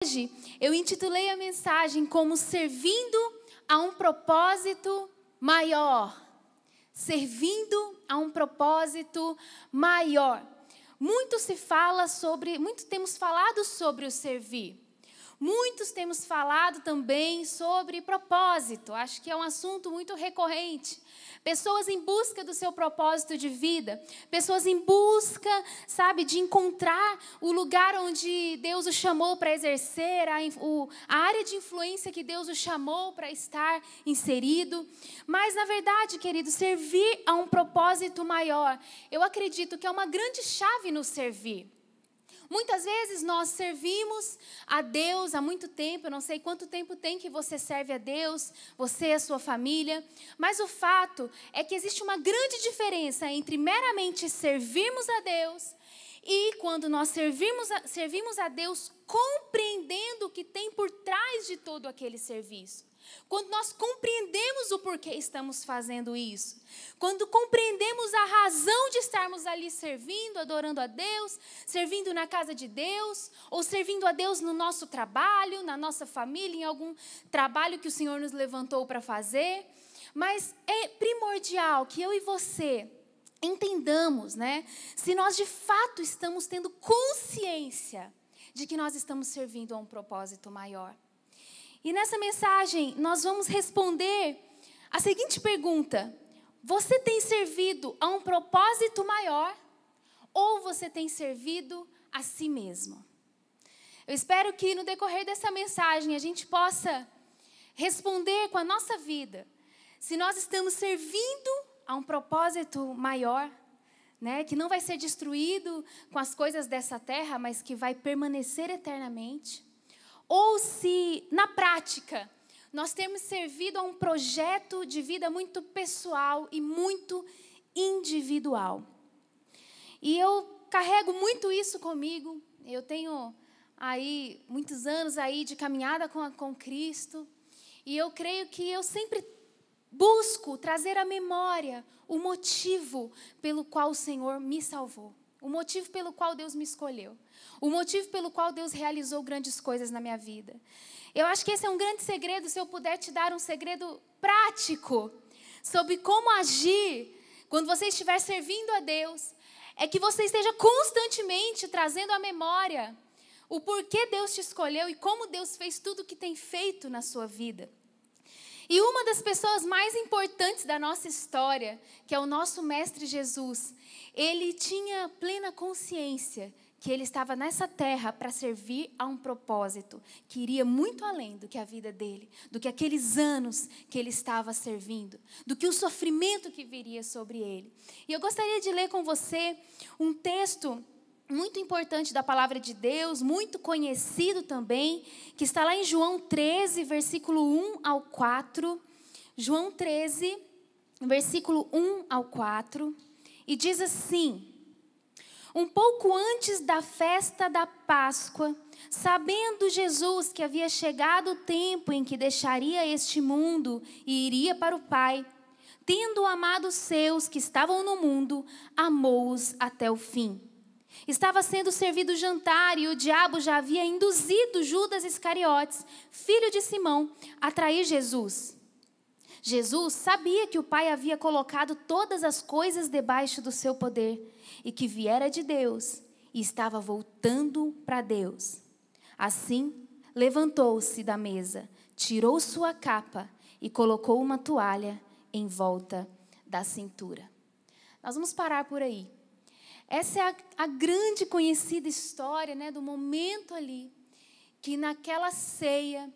Hoje eu intitulei a mensagem como servindo a um propósito maior. Servindo a um propósito maior. Muito temos falado sobre o servir. Muitos temos falado também sobre propósito. Acho que é um assunto muito recorrente. Pessoas em busca do seu propósito de vida. Pessoas em busca, de encontrar o lugar onde Deus o chamou para exercer, a área de influência que Deus o chamou para estar inserido. Mas, na verdade, querido, servir a um propósito maior, eu acredito que é uma grande chave no servir. Muitas vezes nós servimos a Deus há muito tempo, eu não sei quanto tempo tem que você serve a Deus, você e a sua família, mas o fato é que existe uma grande diferença entre meramente servirmos a Deus e quando nós servimos a Deus compreendendo o que tem por trás de todo aquele serviço. Quando nós compreendemos o porquê estamos fazendo isso. Quando compreendemos a razão de estarmos ali servindo, adorando a Deus, servindo na casa de Deus, ou servindo a Deus no nosso trabalho, na nossa família, em algum trabalho que o Senhor nos levantou para fazer. Mas é primordial que eu e você entendamos, se nós de fato estamos tendo consciência de que nós estamos servindo a um propósito maior. E nessa mensagem nós vamos responder a seguinte pergunta: você tem servido a um propósito maior ou você tem servido a si mesmo? Eu espero que no decorrer dessa mensagem a gente possa responder com a nossa vida se nós estamos servindo a um propósito maior, que não vai ser destruído com as coisas dessa terra, mas que vai permanecer eternamente. Ou se, na prática, nós temos servido a um projeto de vida muito pessoal e muito individual. E eu carrego muito isso comigo. Eu tenho aí muitos anos aí de caminhada com Cristo. E eu creio que eu sempre busco trazer à memória o motivo pelo qual o Senhor me salvou. O motivo pelo qual Deus me escolheu. O motivo pelo qual Deus realizou grandes coisas na minha vida. Eu acho que esse é um grande segredo, se eu puder te dar um segredo prático sobre como agir quando você estiver servindo a Deus, é que você esteja constantemente trazendo à memória o porquê Deus te escolheu e como Deus fez tudo o que tem feito na sua vida. E uma das pessoas mais importantes da nossa história, que é o nosso Mestre Jesus, ele tinha plena consciência que ele estava nessa terra para servir a um propósito que iria muito além do que a vida dele, do que aqueles anos que ele estava servindo, do que o sofrimento que viria sobre ele. E eu gostaria de ler com você um texto muito importante da palavra de Deus, muito conhecido também, que está lá em João 13, versículo 1 ao 4. João 13, versículo 1 ao 4. E diz assim: um pouco antes da festa da Páscoa, sabendo Jesus que havia chegado o tempo em que deixaria este mundo e iria para o Pai, tendo amado os seus que estavam no mundo, amou-os até o fim. Estava sendo servido o jantar e o diabo já havia induzido Judas Iscariotes, filho de Simão, a trair Jesus. Jesus sabia que o Pai havia colocado todas as coisas debaixo do seu poder e que viera de Deus e estava voltando para Deus. Assim, levantou-se da mesa, tirou sua capa e colocou uma toalha em volta da cintura. Nós vamos parar por aí. Essa é a grande conhecida história, do momento ali, que naquela ceia,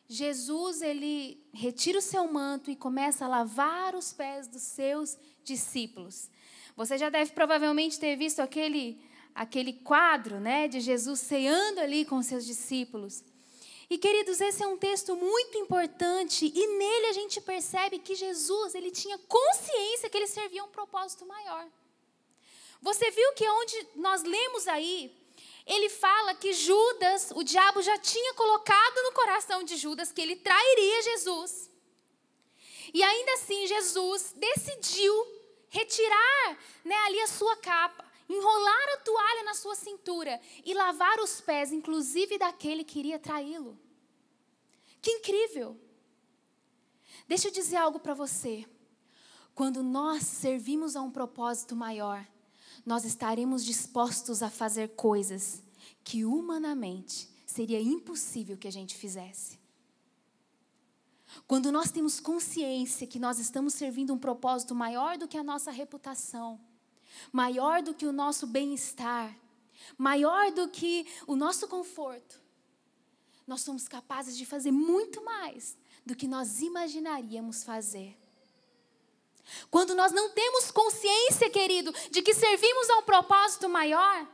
Jesus, ele retira o seu manto e começa a lavar os pés dos seus discípulos. Você já deve provavelmente ter visto aquele quadro, de Jesus ceando ali com os seus discípulos. E, queridos, esse é um texto muito importante e nele a gente percebe que Jesus, ele tinha consciência que ele servia a um propósito maior. Você viu que onde nós lemos aí, ele fala que Judas, o diabo já tinha colocado no coração de Judas que ele trairia Jesus. E ainda assim Jesus decidiu retirar ali a sua capa enrolar a toalha na sua cintura e lavar os pés, inclusive daquele que iria traí-lo. Que incrível! Deixa eu dizer algo para você. Quando nós servimos a um propósito maior, nós estaremos dispostos a fazer coisas que humanamente seria impossível que a gente fizesse. Quando nós temos consciência que nós estamos servindo um propósito maior do que a nossa reputação, maior do que o nosso bem-estar, maior do que o nosso conforto, nós somos capazes de fazer muito mais do que nós imaginaríamos fazer. Quando nós não temos consciência, querido, de que servimos a um propósito maior,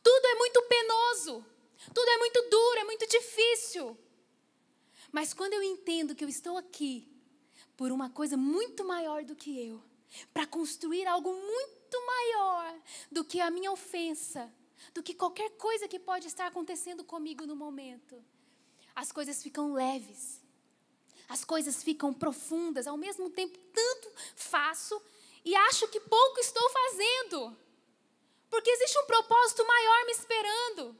tudo é muito penoso, tudo é muito duro, é muito difícil. Mas quando eu entendo que eu estou aqui por uma coisa muito maior do que eu, para construir algo muito maior do que a minha ofensa, do que qualquer coisa que pode estar acontecendo comigo no momento, as coisas ficam leves, as coisas ficam profundas, ao mesmo tempo tanto faço e acho que pouco estou fazendo, porque existe um propósito maior me esperando,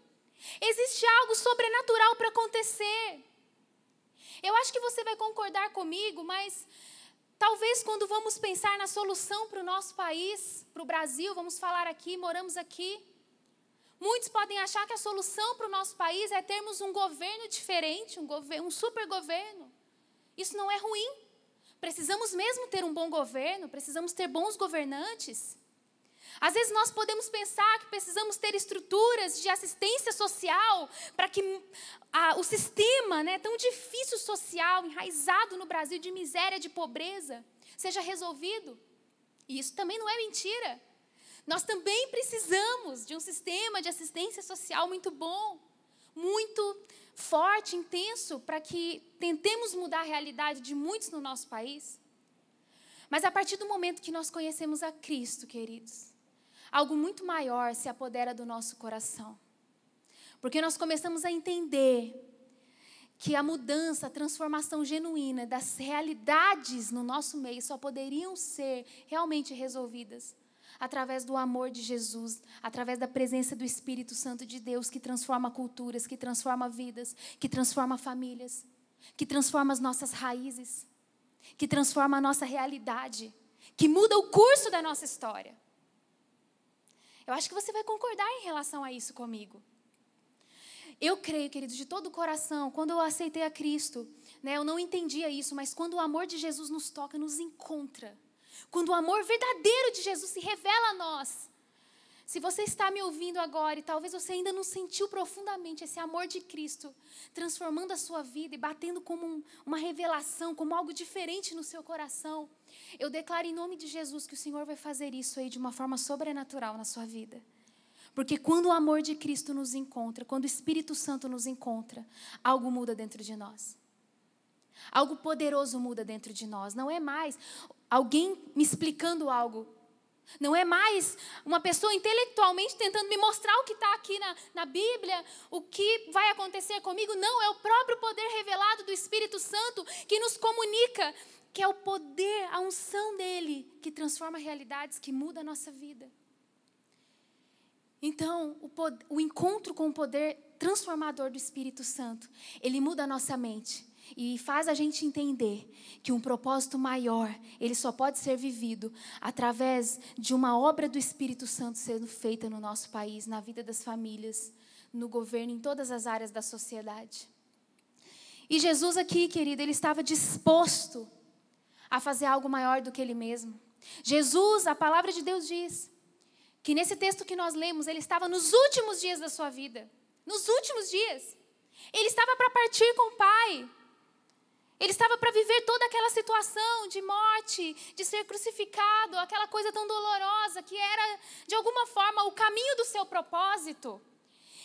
existe algo sobrenatural para acontecer. Eu acho que você vai concordar comigo, mas talvez quando vamos pensar na solução para o nosso país, para o Brasil, vamos falar aqui, moramos aqui, muitos podem achar que a solução para o nosso país é termos um governo diferente, um super governo. Isso não é ruim. Precisamos mesmo ter um bom governo, precisamos ter bons governantes. Às vezes nós podemos pensar que precisamos ter estruturas de assistência social para que o sistema, tão difícil social, enraizado no Brasil de miséria, de pobreza, seja resolvido. E isso também não é mentira. Nós também precisamos de um sistema de assistência social muito bom, muito forte, intenso, para que tentemos mudar a realidade de muitos no nosso país. Mas a partir do momento que nós conhecemos a Cristo, queridos, algo muito maior se apodera do nosso coração. Porque nós começamos a entender que a mudança, a transformação genuína das realidades no nosso meio só poderiam ser realmente resolvidas através do amor de Jesus, através da presença do Espírito Santo de Deus, que transforma culturas, que transforma vidas, que transforma famílias, que transforma as nossas raízes, que transforma a nossa realidade, que muda o curso da nossa história. Eu acho que você vai concordar em relação a isso comigo. Eu creio, queridos, de todo o coração, quando eu aceitei a Cristo, eu não entendia isso, mas quando o amor de Jesus nos toca, nos encontra, quando o amor verdadeiro de Jesus se revela a nós. Se você está me ouvindo agora e talvez você ainda não sentiu profundamente esse amor de Cristo transformando a sua vida e batendo como uma revelação, como algo diferente no seu coração, eu declaro em nome de Jesus que o Senhor vai fazer isso aí de uma forma sobrenatural na sua vida. Porque quando o amor de Cristo nos encontra, quando o Espírito Santo nos encontra, algo muda dentro de nós. Algo poderoso muda dentro de nós. Não é mais alguém me explicando algo. Não é mais uma pessoa intelectualmente tentando me mostrar o que está aqui na Bíblia, o que vai acontecer comigo. Não, é o próprio poder revelado do Espírito Santo que nos comunica, que é o poder, a unção dele, que transforma realidades, que muda a nossa vida. Então, o encontro com o poder transformador do Espírito Santo, ele muda a nossa mente e faz a gente entender que um propósito maior, ele só pode ser vivido através de uma obra do Espírito Santo sendo feita no nosso país, na vida das famílias, no governo, em todas as áreas da sociedade. E Jesus aqui, querido, ele estava disposto a fazer algo maior do que ele mesmo. Jesus, a palavra de Deus diz que nesse texto que nós lemos, ele estava nos últimos dias da sua vida. Nos últimos dias. Ele estava para partir com o Pai. Ele estava para viver toda aquela situação de morte, de ser crucificado, aquela coisa tão dolorosa que era, de alguma forma, o caminho do seu propósito.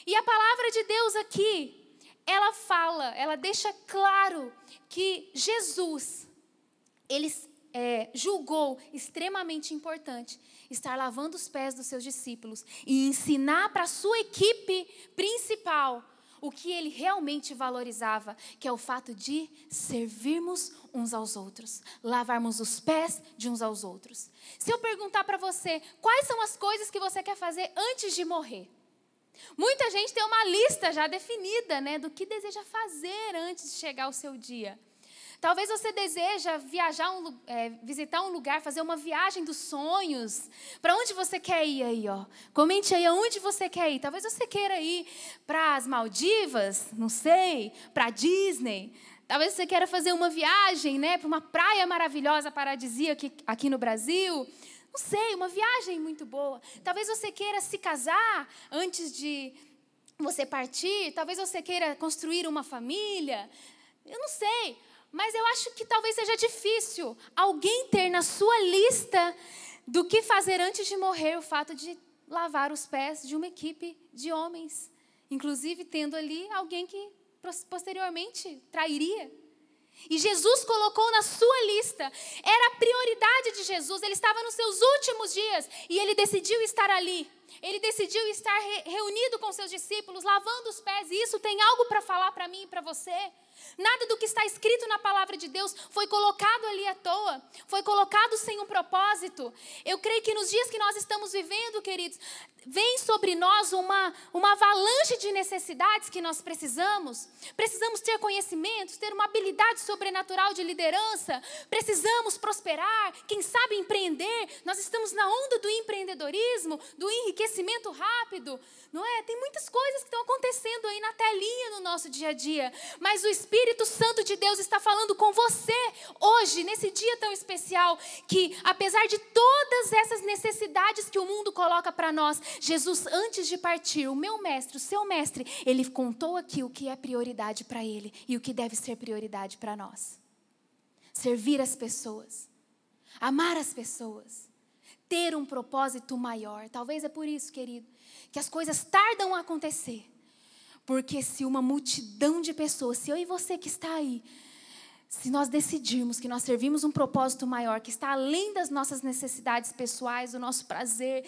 E a palavra de Deus aqui, ela deixa claro que Jesus, ele julgou extremamente importante estar lavando os pés dos seus discípulos e ensinar para a sua equipe principal o que ele realmente valorizava, que é o fato de servirmos uns aos outros, lavarmos os pés de uns aos outros. Se eu perguntar para você, quais são as coisas que você quer fazer antes de morrer? Muita gente tem uma lista já definida, né, do que deseja fazer antes de chegar o seu dia. Talvez você deseja viajar, visitar um lugar, fazer uma viagem dos sonhos. Para onde você quer ir aí, ó? Comente aí aonde você quer ir. Talvez você queira ir para as Maldivas, não sei, para a Disney. Talvez você queira fazer uma viagem, né, para uma praia maravilhosa, paradisíaca aqui no Brasil. Não sei, uma viagem muito boa. Talvez você queira se casar antes de você partir. Talvez você queira construir uma família. Eu não sei. Mas eu acho que talvez seja difícil alguém ter na sua lista do que fazer antes de morrer o fato de lavar os pés de uma equipe de homens. Inclusive tendo ali alguém que posteriormente trairia. E Jesus colocou na sua lista, era a prioridade de Jesus, ele estava nos seus últimos dias e ele decidiu estar ali. Ele decidiu estar reunido com seus discípulos, lavando os pés, e isso tem algo para falar para mim e para você. Nada do que está escrito na palavra de Deus foi colocado ali à toa, foi colocado sem um propósito. Eu creio que nos dias que nós estamos vivendo, queridos, vem sobre nós uma avalanche de necessidades que nós precisamos. Precisamos ter conhecimentos, ter uma habilidade sobrenatural de liderança, precisamos prosperar, quem sabe empreender. Nós estamos na onda do empreendedorismo, do enriquecimento rápido, não é? Tem muitas coisas que estão acontecendo aí na telinha no nosso dia a dia, mas o Espírito Santo de Deus está falando com você hoje, nesse dia tão especial, que apesar de todas essas necessidades que o mundo coloca para nós, Jesus, antes de partir, o meu mestre, o seu mestre, ele contou aqui o que é prioridade para ele e o que deve ser prioridade para nós. Servir as pessoas, amar as pessoas, ter um propósito maior. Talvez é por isso, querido, que as coisas tardam a acontecer. Porque se uma multidão de pessoas, se eu e você que está aí, se nós decidirmos que nós servimos um propósito maior, que está além das nossas necessidades pessoais, do nosso prazer,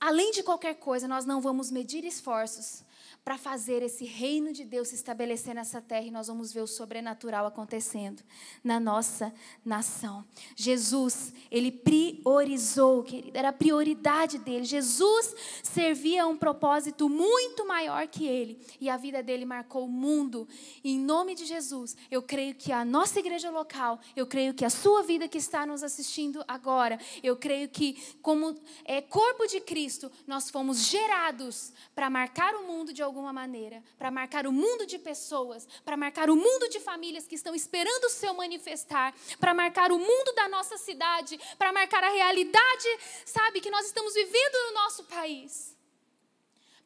além de qualquer coisa, nós não vamos medir esforços para fazer esse reino de Deus se estabelecer nessa terra, e nós vamos ver o sobrenatural acontecendo na nossa nação. Jesus, ele priorizou, querido, era a prioridade dele. Jesus servia a um propósito muito maior que ele, e a vida dele marcou o mundo. E em nome de Jesus, eu creio que a nossa igreja local, eu creio que a sua vida que está nos assistindo agora, eu creio que como corpo de Cristo, nós fomos gerados para marcar o mundo de alguma maneira, para marcar o mundo de pessoas, para marcar o mundo de famílias que estão esperando o seu manifestar, para marcar o mundo da nossa cidade, para marcar a realidade, sabe, que nós estamos vivendo no nosso país.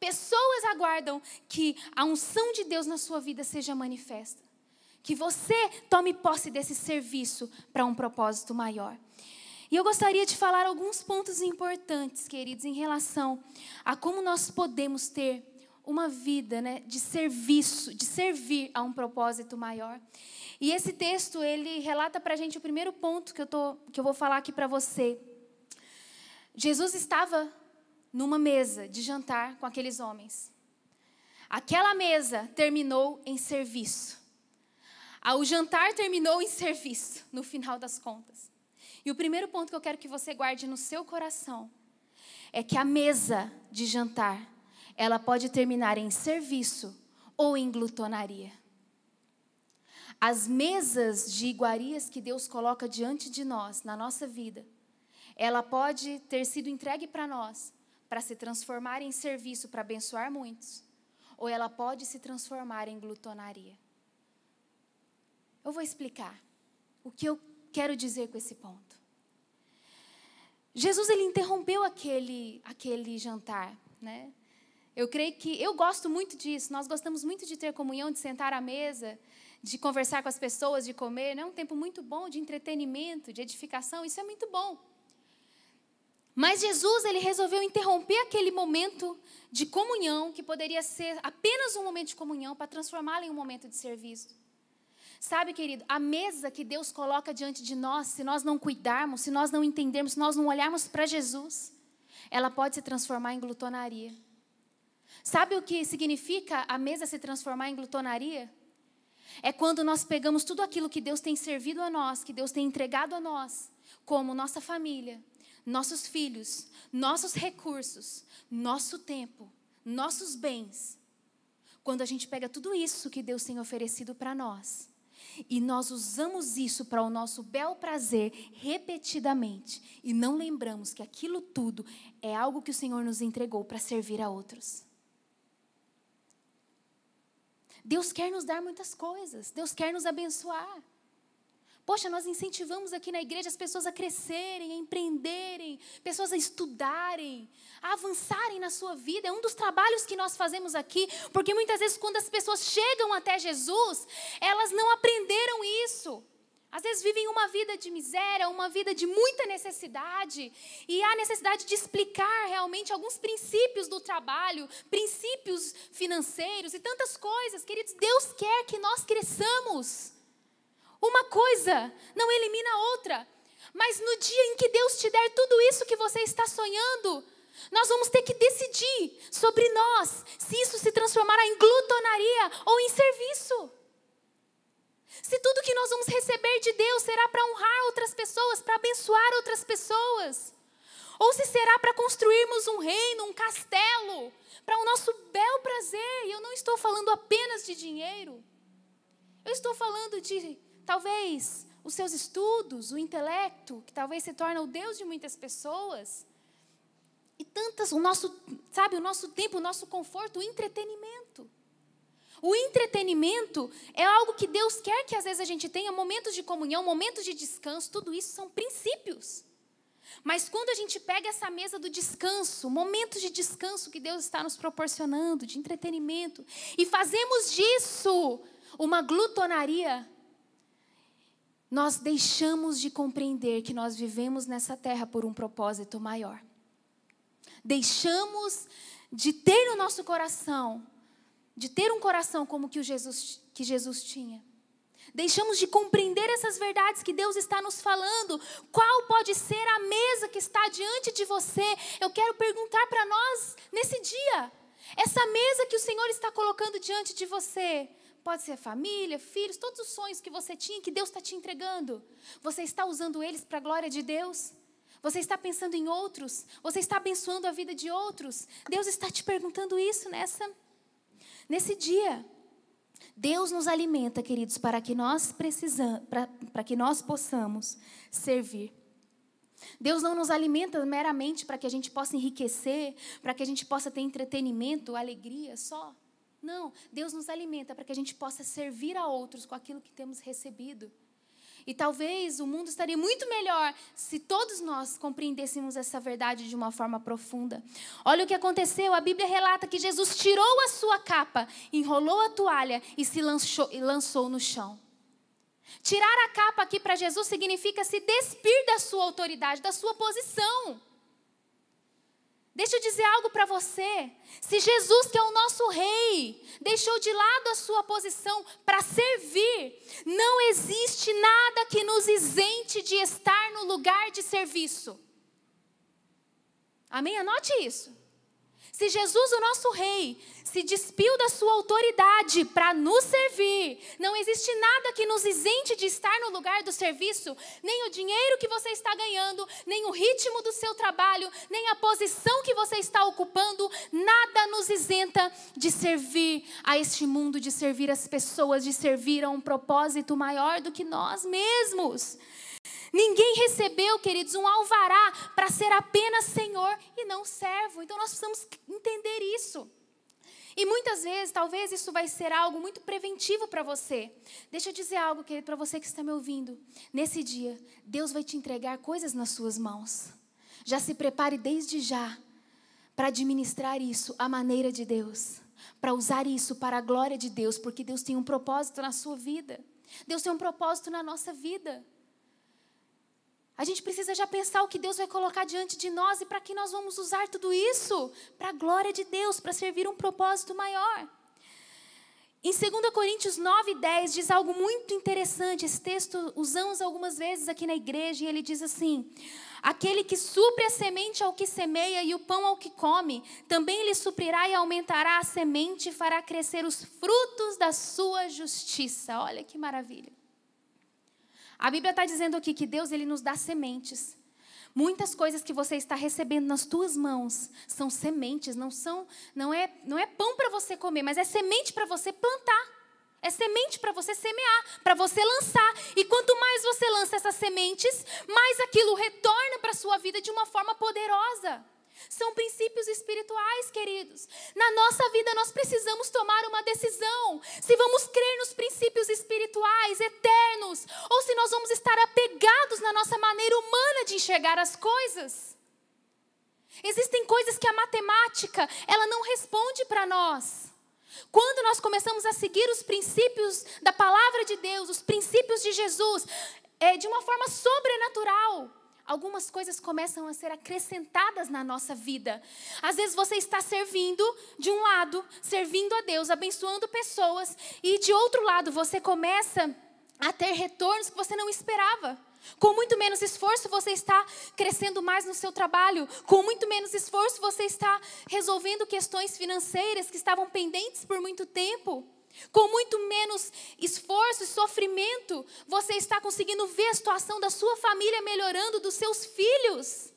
Pessoas aguardam que a unção de Deus na sua vida seja manifesta, que você tome posse desse serviço para um propósito maior. E eu gostaria de falar alguns pontos importantes, queridos, em relação a como nós podemos ter uma vida, né, de serviço, de servir a um propósito maior. E esse texto, ele relata para a gente o primeiro ponto que eu vou falar aqui para você. Jesus estava numa mesa de jantar com aqueles homens. Aquela mesa terminou em serviço. O jantar terminou em serviço, no final das contas. E o primeiro ponto que eu quero que você guarde no seu coração é que a mesa de jantar, ela pode terminar em serviço ou em glutonaria. As mesas de iguarias que Deus coloca diante de nós, na nossa vida, ela pode ter sido entregue para nós, para se transformar em serviço, para abençoar muitos, ou ela pode se transformar em glutonaria. Eu vou explicar o que eu quero dizer com esse ponto. Jesus, ele interrompeu aquele jantar, né? Eu creio que, eu gosto muito disso, nós gostamos muito de ter comunhão, de sentar à mesa, de conversar com as pessoas, de comer, né? É um tempo muito bom de entretenimento, de edificação, isso é muito bom. Mas Jesus, ele resolveu interromper aquele momento de comunhão, que poderia ser apenas um momento de comunhão, para transformá-lo em um momento de serviço. Sabe, querido, a mesa que Deus coloca diante de nós, se nós não cuidarmos, se nós não entendermos, se nós não olharmos para Jesus, ela pode se transformar em glutonaria. Sabe o que significa a mesa se transformar em glutonaria? É quando nós pegamos tudo aquilo que Deus tem servido a nós, que Deus tem entregado a nós, como nossa família, nossos filhos, nossos recursos, nosso tempo, nossos bens. Quando a gente pega tudo isso que Deus tem oferecido para nós, e nós usamos isso para o nosso bel prazer repetidamente, e não lembramos que aquilo tudo é algo que o Senhor nos entregou para servir a outros. Deus quer nos dar muitas coisas, Deus quer nos abençoar. Poxa, nós incentivamos aqui na igreja as pessoas a crescerem, a empreenderem, pessoas a estudarem, a avançarem na sua vida. É um dos trabalhos que nós fazemos aqui, porque muitas vezes quando as pessoas chegam até Jesus, elas não aprenderam isso. Às vezes vivem uma vida de miséria, uma vida de muita necessidade, e há necessidade de explicar realmente alguns princípios do trabalho, princípios financeiros e tantas coisas. Queridos, Deus quer que nós cresçamos. Uma coisa não elimina a outra, mas no dia em que Deus te der tudo isso que você está sonhando, nós vamos ter que decidir sobre nós, se isso se transformará em glutonaria ou em serviço. Se tudo que nós vamos receber de Deus será para honrar outras pessoas, para abençoar outras pessoas, ou se será para construirmos um reino, um castelo, para o nosso bel prazer. E eu não estou falando apenas de dinheiro, eu estou falando de talvez os seus estudos, o intelecto, que talvez se torne o Deus de muitas pessoas. E tantas, o nosso tempo, o nosso conforto, o entretenimento. O entretenimento é algo que Deus quer que às vezes a gente tenha momentos de comunhão, momentos de descanso, tudo isso são princípios. Mas quando a gente pega essa mesa do descanso, momentos de descanso que Deus está nos proporcionando, de entretenimento, e fazemos disso uma glutonaria, nós deixamos de compreender que nós vivemos nessa terra por um propósito maior. Deixamos de ter no nosso coração, de ter um coração como que Jesus tinha. Deixamos de compreender essas verdades que Deus está nos falando. Qual pode ser a mesa que está diante de você? Eu quero perguntar para nós nesse dia. Essa mesa que o Senhor está colocando diante de você, pode ser família, filhos, todos os sonhos que você tinha, que Deus está te entregando. Você está usando eles para a glória de Deus? Você está pensando em outros? Você está abençoando a vida de outros? Deus está te perguntando isso nesse dia. Deus nos alimenta, queridos, para que nós possamos servir. Deus não nos alimenta meramente para que a gente possa enriquecer, para que a gente possa ter entretenimento, alegria só. Não, Deus nos alimenta para que a gente possa servir a outros com aquilo que temos recebido. E talvez o mundo estaria muito melhor se todos nós compreendêssemos essa verdade de uma forma profunda. Olha o que aconteceu, a Bíblia relata que Jesus tirou a sua capa, enrolou a toalha e se lançou no chão. Tirar a capa aqui para Jesus significa se despir da sua autoridade, da sua posição. Deixa eu dizer algo para você. Se Jesus, que é o nosso rei, deixou de lado a sua posição para servir, não existe nada que nos isente de estar no lugar de serviço. Amém? Anote isso. Se Jesus, o nosso rei, se despiu da sua autoridade para nos servir, não existe nada que nos isente de estar no lugar do serviço, nem o dinheiro que você está ganhando, nem o ritmo do seu trabalho, nem a posição que você está ocupando, nada nos isenta de servir a este mundo, de servir as pessoas, de servir a um propósito maior do que nós mesmos. Ninguém recebeu, queridos, um alvará para ser apenas Senhor e não servo. Então nós precisamos entender isso. E muitas vezes, talvez isso vai ser algo muito preventivo para você. Deixa eu dizer algo para você que está me ouvindo. Nesse dia, Deus vai te entregar coisas nas suas mãos. Já se prepare desde já para administrar isso à maneira de Deus. Para usar isso para a glória de Deus, porque Deus tem um propósito na sua vida. Deus tem um propósito na nossa vida. A gente precisa já pensar o que Deus vai colocar diante de nós e para que nós vamos usar tudo isso para a glória de Deus, para servir um propósito maior. Em 2 Coríntios 9:10 diz algo muito interessante. Esse texto usamos algumas vezes aqui na igreja e ele diz assim: Aquele que supre a semente ao que semeia e o pão ao que come, também lhe suprirá e aumentará a semente e fará crescer os frutos da sua justiça. Olha que maravilha. A Bíblia está dizendo aqui que Deus, Ele nos dá sementes. Muitas coisas que você está recebendo nas tuas mãos são sementes, não é pão para você comer, mas é semente para você plantar. É semente para você semear, para você lançar. E quanto mais você lança essas sementes, mais aquilo retorna para a sua vida de uma forma poderosa. São princípios espirituais, queridos. Na nossa vida nós precisamos tomar uma decisão. Se vamos crer nos princípios espirituais, eternos, ou se nós vamos estar apegados na nossa maneira humana de enxergar as coisas. Existem coisas que a matemática, ela não responde para nós. Quando nós começamos a seguir os princípios da palavra de Deus, os princípios de Jesus, de uma forma sobrenatural, algumas coisas começam a ser acrescentadas na nossa vida. Às vezes você está servindo de um lado, servindo a Deus, abençoando pessoas, e de outro lado você começa a ter retornos que você não esperava. Com muito menos esforço você está crescendo mais no seu trabalho. Com muito menos esforço você está resolvendo questões financeiras que estavam pendentes por muito tempo. Com muito menos esforço e sofrimento, você está conseguindo ver a situação da sua família melhorando, dos seus filhos.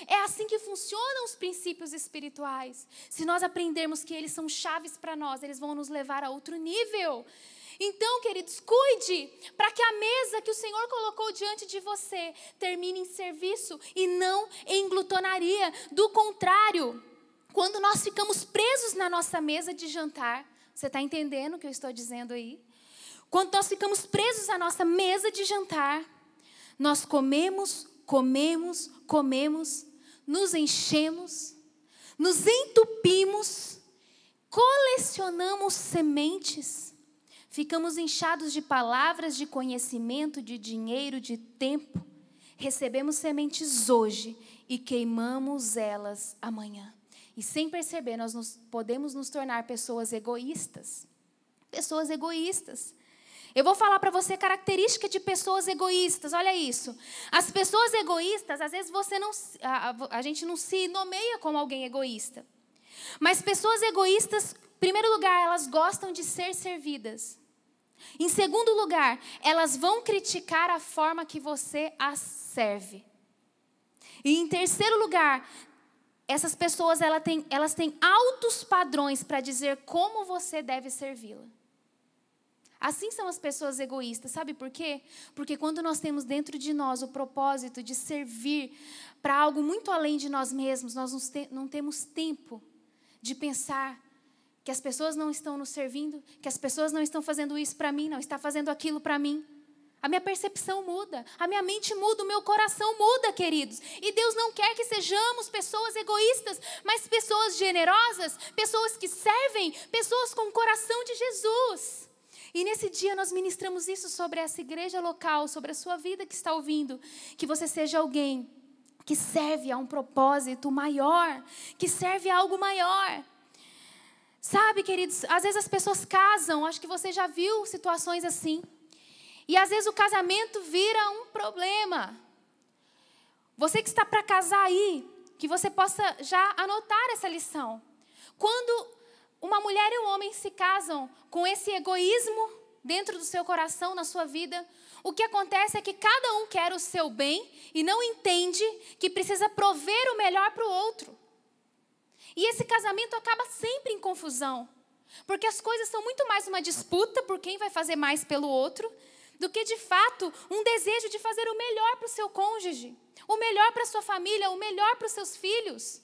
É assim que funcionam os princípios espirituais. Se nós aprendermos que eles são chaves para nós, eles vão nos levar a outro nível. Então, queridos, cuide para que a mesa que o Senhor colocou diante de você termine em serviço e não em glutonaria. Do contrário, quando nós ficamos presos na nossa mesa de jantar, você está entendendo o que eu estou dizendo aí? Quando nós ficamos presos à nossa mesa de jantar, nós comemos, nos enchemos, nos entupimos, colecionamos sementes, ficamos inchados de palavras, de conhecimento, de dinheiro, de tempo. Recebemos sementes hoje e queimamos elas amanhã. E sem perceber, nós podemos nos tornar pessoas egoístas. Pessoas egoístas. Eu vou falar para você característica de pessoas egoístas. Olha isso. As pessoas egoístas, às vezes a gente não se nomeia como alguém egoísta. Mas pessoas egoístas, em primeiro lugar, elas gostam de ser servidas. Em segundo lugar, elas vão criticar a forma que você as serve. E em terceiro lugar, essas pessoas elas têm altos padrões para dizer como você deve servi-la. Assim são as pessoas egoístas. Sabe por quê? Porque quando nós temos dentro de nós o propósito de servir para algo muito além de nós mesmos, nós não temos tempo de pensar que as pessoas não estão nos servindo, que as pessoas não estão fazendo isso para mim, não estão fazendo aquilo para mim. A minha percepção muda, a minha mente muda, o meu coração muda, queridos. E Deus não quer que sejamos pessoas egoístas, mas pessoas generosas, pessoas que servem, pessoas com o coração de Jesus. E nesse dia nós ministramos isso sobre essa igreja local, sobre a sua vida que está ouvindo. Que você seja alguém que serve a um propósito maior, que serve a algo maior. Sabe, queridos, às vezes as pessoas casam, acho que você já viu situações assim. E às vezes o casamento vira um problema. Você que está para casar aí, que você possa já anotar essa lição. Quando uma mulher e um homem se casam com esse egoísmo dentro do seu coração, na sua vida, o que acontece é que cada um quer o seu bem e não entende que precisa prover o melhor para o outro. E esse casamento acaba sempre em confusão, porque as coisas são muito mais uma disputa por quem vai fazer mais pelo outro, do que de fato um desejo de fazer o melhor para o seu cônjuge, o melhor para a sua família, o melhor para os seus filhos.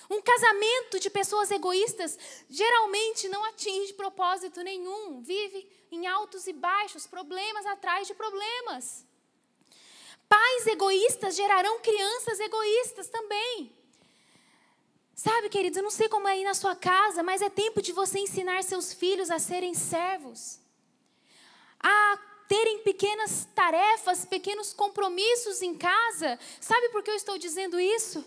Um casamento de pessoas egoístas geralmente não atinge propósito nenhum, vive em altos e baixos, problemas atrás de problemas. Pais egoístas gerarão crianças egoístas também. Sabe, queridos, eu não sei como é aí na sua casa, mas é tempo de você ensinar seus filhos a serem servos, a terem pequenas tarefas, pequenos compromissos em casa. Sabe por que eu estou dizendo isso?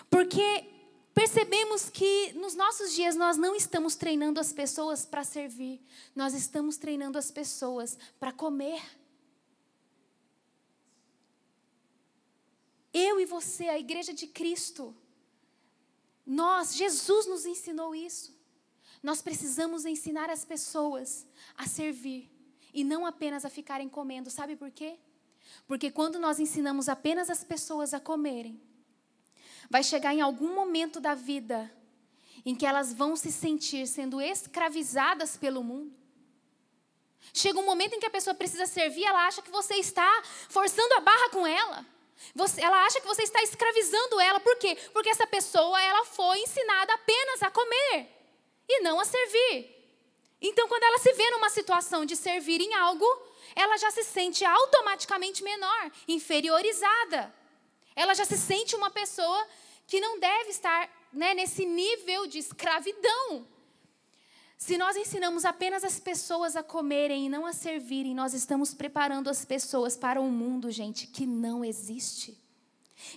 Porque percebemos que nos nossos dias nós não estamos treinando as pessoas para servir, nós estamos treinando as pessoas para comer. Eu e você, a igreja de Cristo, Jesus nos ensinou isso. Nós precisamos ensinar as pessoas a servir e não apenas a ficarem comendo. Sabe por quê? Porque quando nós ensinamos apenas as pessoas a comerem, vai chegar em algum momento da vida em que elas vão se sentir sendo escravizadas pelo mundo. Chega um momento em que a pessoa precisa servir, ela acha que você está forçando a barra com ela. Ela acha que você está escravizando ela. Por quê? Porque essa pessoa ela foi ensinada apenas a comer e não a servir. Então, quando ela se vê numa situação de servir em algo, ela já se sente automaticamente menor, inferiorizada. Ela já se sente uma pessoa que não deve estar, nesse nível de escravidão. Se nós ensinamos apenas as pessoas a comerem e não a servirem, nós estamos preparando as pessoas para um mundo, gente, que não existe.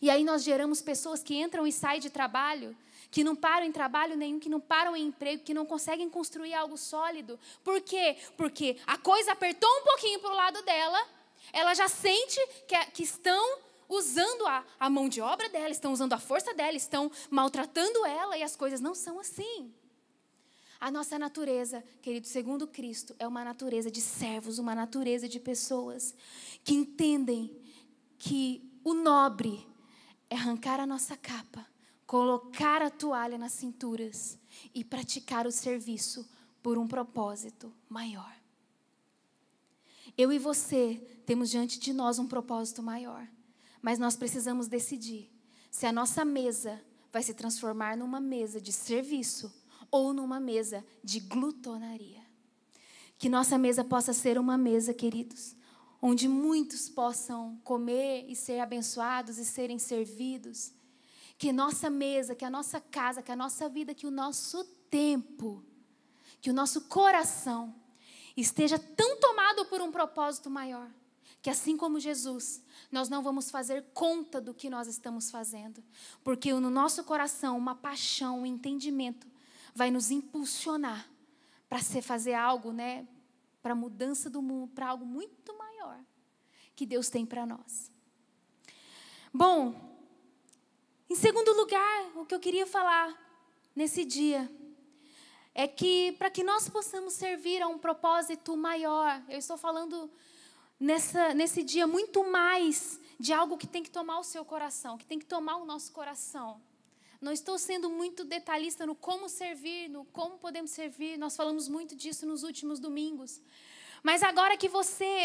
E aí nós geramos pessoas que entram e saem de trabalho, que não param em trabalho nenhum, que não param em emprego, que não conseguem construir algo sólido. Por quê? Porque a coisa apertou um pouquinho para o lado dela, ela já sente que estão usando a mão de obra dela, estão usando a força dela, estão maltratando ela, e as coisas não são assim. A nossa natureza, querido, segundo Cristo, é uma natureza de servos, uma natureza de pessoas que entendem que o nobre é arrancar a nossa capa, colocar a toalha nas cinturas e praticar o serviço por um propósito maior. Eu e você temos diante de nós um propósito maior, mas nós precisamos decidir se a nossa mesa vai se transformar numa mesa de serviço ou numa mesa de glutonaria. Que nossa mesa possa ser uma mesa, queridos, onde muitos possam comer e ser abençoados e serem servidos. Que nossa mesa, que a nossa casa, que a nossa vida, que o nosso tempo, que o nosso coração esteja tão tomado por um propósito maior, que assim como Jesus, nós não vamos fazer conta do que nós estamos fazendo, porque no nosso coração uma paixão, um entendimento vai nos impulsionar para fazer algo, para a mudança do mundo, para algo muito maior que Deus tem para nós. Bom, em segundo lugar, o que eu queria falar nesse dia é que para que nós possamos servir a um propósito maior, eu estou falando nesse dia muito mais de algo que tem que tomar o seu coração, que tem que tomar o nosso coração. Não estou sendo muito detalhista no como servir, no como podemos servir. Nós falamos muito disso nos últimos domingos. Mas agora que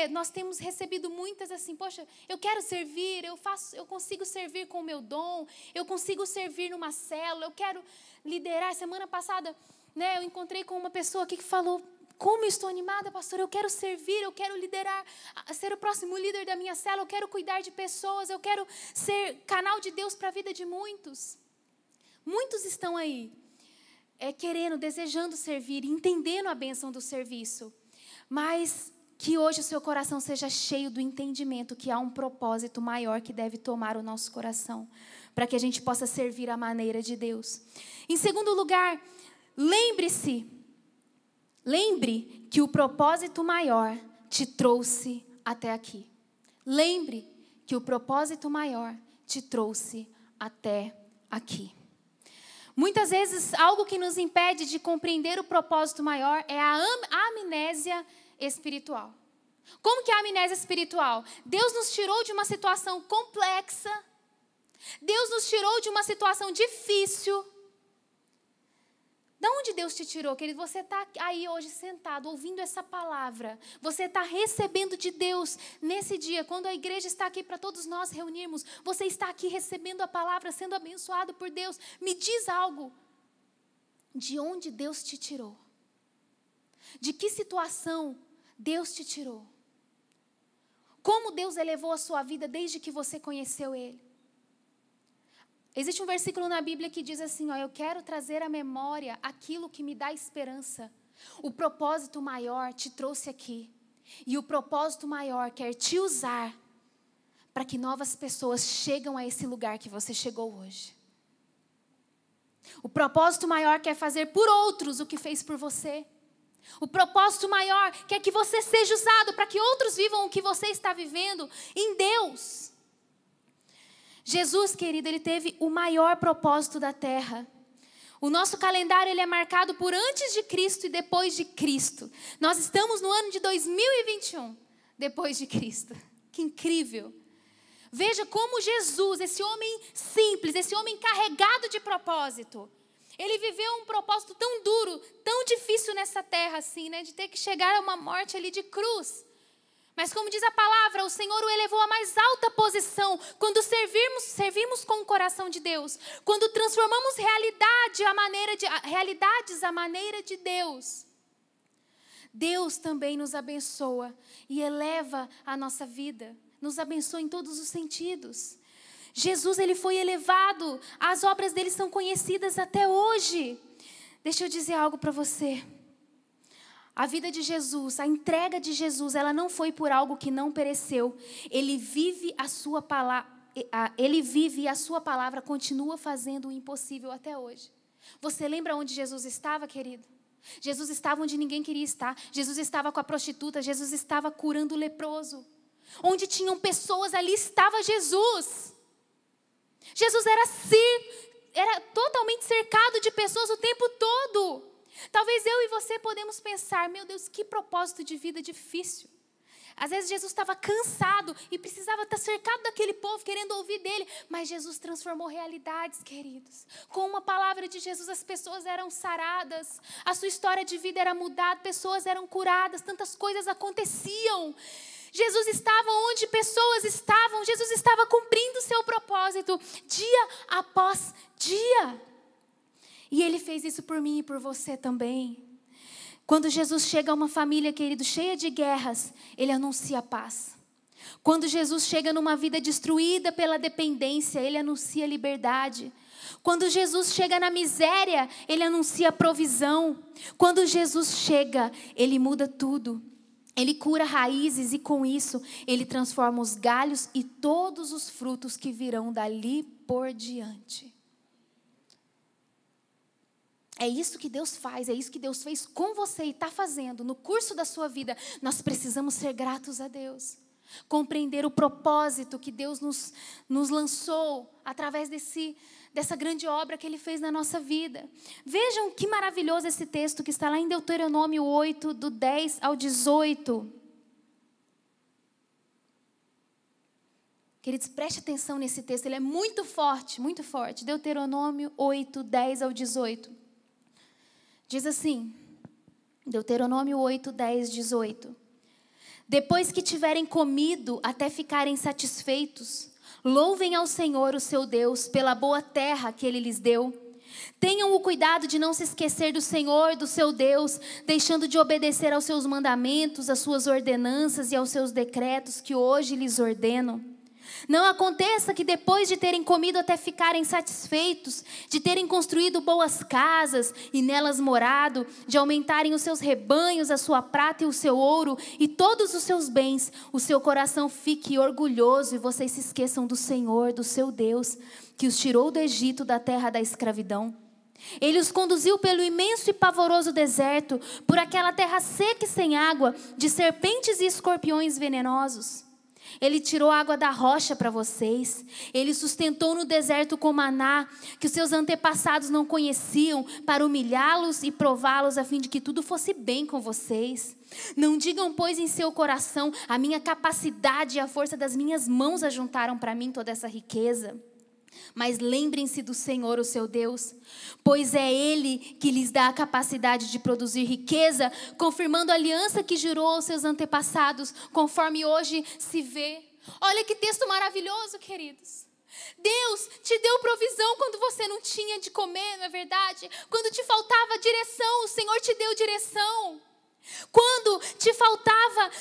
nós temos recebido muitas assim, poxa, eu quero servir, eu consigo servir com o meu dom, eu consigo servir numa célula, eu quero liderar. Semana passada, eu encontrei com uma pessoa aqui que falou, como eu estou animada, pastor, eu quero servir, eu quero liderar, ser o próximo líder da minha célula, eu quero cuidar de pessoas, eu quero ser canal de Deus para a vida de muitos. Muitos estão aí, querendo, desejando servir, entendendo a bênção do serviço. Mas que hoje o seu coração seja cheio do entendimento que há um propósito maior que deve tomar o nosso coração, para que a gente possa servir à maneira de Deus. Em segundo lugar, lembre que o propósito maior te trouxe até aqui. Lembre que o propósito maior te trouxe até aqui. Muitas vezes, algo que nos impede de compreender o propósito maior é a amnésia espiritual. Como que é a amnésia espiritual? Deus nos tirou de uma situação complexa. Deus nos tirou de uma situação difícil. Da onde Deus te tirou, querido? Você está aí hoje sentado, ouvindo essa palavra. Você está recebendo de Deus nesse dia, quando a igreja está aqui para todos nós reunirmos. Você está aqui recebendo a palavra, sendo abençoado por Deus. Me diz algo. De onde Deus te tirou? De que situação Deus te tirou? Como Deus elevou a sua vida desde que você conheceu Ele? Existe um versículo na Bíblia que diz assim, eu quero trazer à memória aquilo que me dá esperança. O propósito maior te trouxe aqui. E o propósito maior quer te usar para que novas pessoas cheguem a esse lugar que você chegou hoje. O propósito maior quer fazer por outros o que fez por você. O propósito maior quer que você seja usado para que outros vivam o que você está vivendo em Deus. Jesus, querido, ele teve o maior propósito da terra. O nosso calendário ele é marcado por antes de Cristo e depois de Cristo. Nós estamos no ano de 2021, depois de Cristo. Que incrível! Veja como Jesus, esse homem simples, esse homem carregado de propósito, ele viveu um propósito tão duro, tão difícil nessa terra assim, né? De ter que chegar a uma morte ali de cruz. Mas como diz a palavra, o Senhor o elevou à mais alta posição quando servimos com o coração de Deus. Quando transformamos realidades à maneira de Deus. Deus também nos abençoa e eleva a nossa vida. Nos abençoa em todos os sentidos. Jesus, ele foi elevado. As obras dele são conhecidas até hoje. Deixa eu dizer algo para você. A vida de Jesus, a entrega de Jesus, ela não foi por algo que não pereceu. Ele vive a sua palavra, e a sua palavra continua fazendo o impossível até hoje. Você lembra onde Jesus estava, querido? Jesus estava onde ninguém queria estar. Jesus estava com a prostituta, Jesus estava curando o leproso. Onde tinham pessoas, ali estava Jesus. Jesus era totalmente cercado de pessoas o tempo todo. Talvez eu e você podemos pensar, meu Deus, que propósito de vida difícil. Às vezes Jesus estava cansado e precisava estar cercado daquele povo, querendo ouvir dele. Mas Jesus transformou realidades, queridos. Com uma palavra de Jesus, as pessoas eram saradas. A sua história de vida era mudada, pessoas eram curadas, tantas coisas aconteciam. Jesus estava onde pessoas estavam. Jesus estava cumprindo o seu propósito, dia após dia. E ele fez isso por mim e por você também. Quando Jesus chega a uma família, querido, cheia de guerras, ele anuncia a paz. Quando Jesus chega numa vida destruída pela dependência, ele anuncia liberdade. Quando Jesus chega na miséria, ele anuncia provisão. Quando Jesus chega, ele muda tudo. Ele cura raízes e com isso, ele transforma os galhos e todos os frutos que virão dali por diante. É isso que Deus faz, é isso que Deus fez com você e está fazendo no curso da sua vida. Nós precisamos ser gratos a Deus. Compreender o propósito que Deus nos lançou através dessa grande obra que Ele fez na nossa vida. Vejam que maravilhoso esse texto que está lá em Deuteronômio 8, do 10 ao 18. Queridos, preste atenção nesse texto, ele é muito forte, muito forte. Deuteronômio 8, 10 ao 18. Diz assim, Deuteronômio 8, 10, 18. Depois que tiverem comido até ficarem satisfeitos, louvem ao Senhor, o seu Deus, pela boa terra que Ele lhes deu. Tenham o cuidado de não se esquecer do Senhor, do seu Deus, deixando de obedecer aos seus mandamentos, às suas ordenanças e aos seus decretos que hoje lhes ordeno. Não aconteça que depois de terem comido até ficarem satisfeitos, de terem construído boas casas e nelas morado, de aumentarem os seus rebanhos, a sua prata e o seu ouro e todos os seus bens, o seu coração fique orgulhoso e vocês se esqueçam do Senhor, do seu Deus, que os tirou do Egito, da terra da escravidão. Ele os conduziu pelo imenso e pavoroso deserto, por aquela terra seca e sem água, de serpentes e escorpiões venenosos. Ele tirou a água da rocha para vocês. Ele sustentou no deserto com maná, que os seus antepassados não conheciam, para humilhá-los e prová-los, a fim de que tudo fosse bem com vocês. Não digam, pois, em seu coração, a minha capacidade e a força das minhas mãos ajuntaram para mim toda essa riqueza. Mas lembrem-se do Senhor, o seu Deus, pois é Ele que lhes dá a capacidade de produzir riqueza, confirmando a aliança que jurou aos seus antepassados, conforme hoje se vê. Olha que texto maravilhoso, queridos. Deus te deu provisão quando você não tinha de comer, não é verdade? Quando te faltava direção, o Senhor te deu direção. Quando te faltava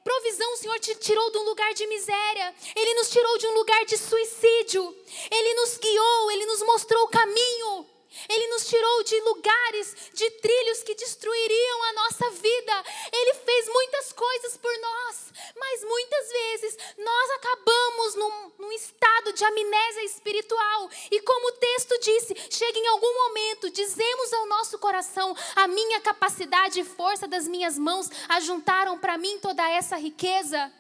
provisão, o Senhor te tirou de um lugar de miséria. Ele nos tirou de um lugar de suicídio. Ele nos guiou, Ele nos mostrou o caminho. Ele nos tirou de lugares, de trilhos que destruiriam a nossa vida. Ele fez muitas coisas por nós, mas muitas vezes nós acabamos num estado de amnésia espiritual. E como o texto disse, chega em algum momento, dizemos ao nosso coração, a minha capacidade e força das minhas mãos ajuntaram para mim toda essa riqueza.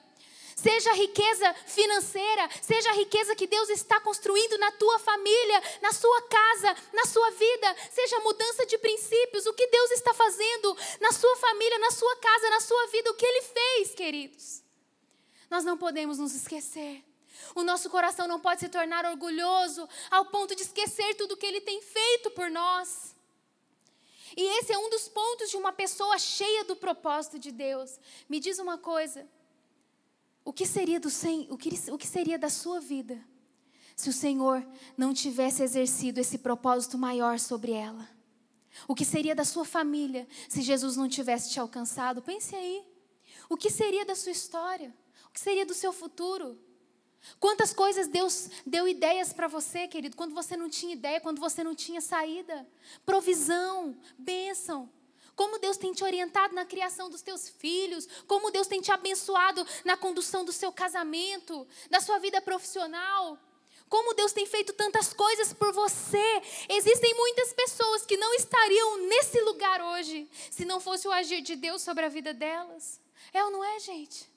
Seja a riqueza financeira, seja a riqueza que Deus está construindo na tua família, na sua casa, na sua vida. Seja a mudança de princípios, o que Deus está fazendo na sua família, na sua casa, na sua vida, o que Ele fez, queridos. Nós não podemos nos esquecer. O nosso coração não pode se tornar orgulhoso ao ponto de esquecer tudo o que Ele tem feito por nós. E esse é um dos pontos de uma pessoa cheia do propósito de Deus. Me diz uma coisa. O que seria da sua vida se o Senhor não tivesse exercido esse propósito maior sobre ela? O que seria da sua família se Jesus não tivesse te alcançado? Pense aí. O que seria da sua história? O que seria do seu futuro? Quantas coisas Deus deu ideias para você, querido, quando você não tinha ideia, quando você não tinha saída? Provisão, bênção. Como Deus tem te orientado na criação dos teus filhos, como Deus tem te abençoado na condução do seu casamento, da sua vida profissional, como Deus tem feito tantas coisas por você. Existem muitas pessoas que não estariam nesse lugar hoje, se não fosse o agir de Deus sobre a vida delas. É ou não é, gente?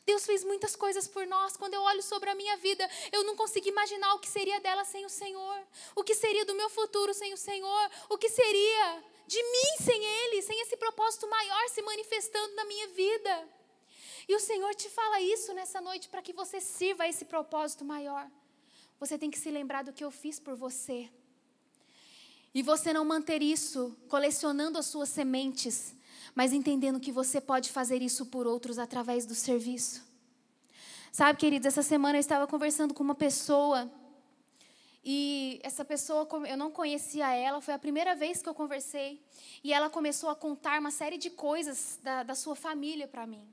Deus fez muitas coisas por nós. Quando eu olho sobre a minha vida, eu não consigo imaginar o que seria dela sem o Senhor. O que seria do meu futuro sem o Senhor? O que seria de mim sem Ele, sem esse propósito maior se manifestando na minha vida? E o Senhor te fala isso nessa noite para que você sirva a esse propósito maior. Você tem que se lembrar do que eu fiz por você. E você não manter isso colecionando as suas sementes, mas entendendo que você pode fazer isso por outros através do serviço. Sabe, queridos, essa semana eu estava conversando com uma pessoa. E essa pessoa, eu não conhecia ela, foi a primeira vez que eu conversei. E ela começou a contar uma série de coisas da sua família para mim.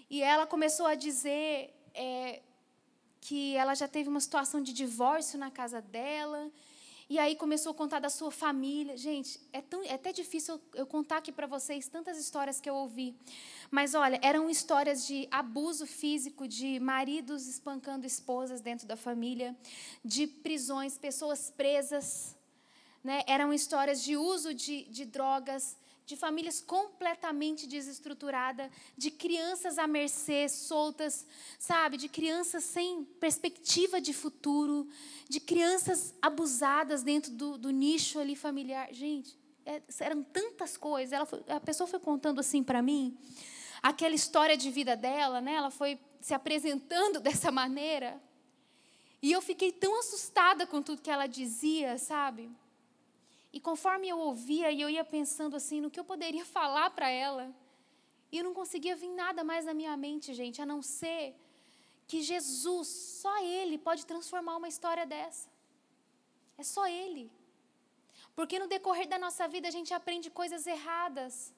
E ela começou a dizer que ela já teve uma situação de divórcio na casa dela. E aí começou a contar da sua família. Gente, é até difícil eu contar aqui para vocês tantas histórias que eu ouvi. Mas olha, eram histórias de abuso físico, de maridos espancando esposas dentro da família, de prisões, pessoas presas, né? Eram histórias de uso de drogas, de famílias completamente desestruturadas, de crianças à mercê, soltas, sabe? De crianças sem perspectiva de futuro, de crianças abusadas dentro do nicho ali familiar. Gente, eram tantas coisas. A pessoa foi contando assim para mim, aquela história de vida dela, né? Ela foi se apresentando dessa maneira. E eu fiquei tão assustada com tudo que ela dizia, sabe? E conforme eu ouvia, e eu ia pensando assim, no que eu poderia falar para ela, e eu não conseguia vir nada mais na minha mente, gente, a não ser que Jesus, só Ele pode transformar uma história dessa. É só Ele. Porque no decorrer da nossa vida a gente aprende coisas erradas.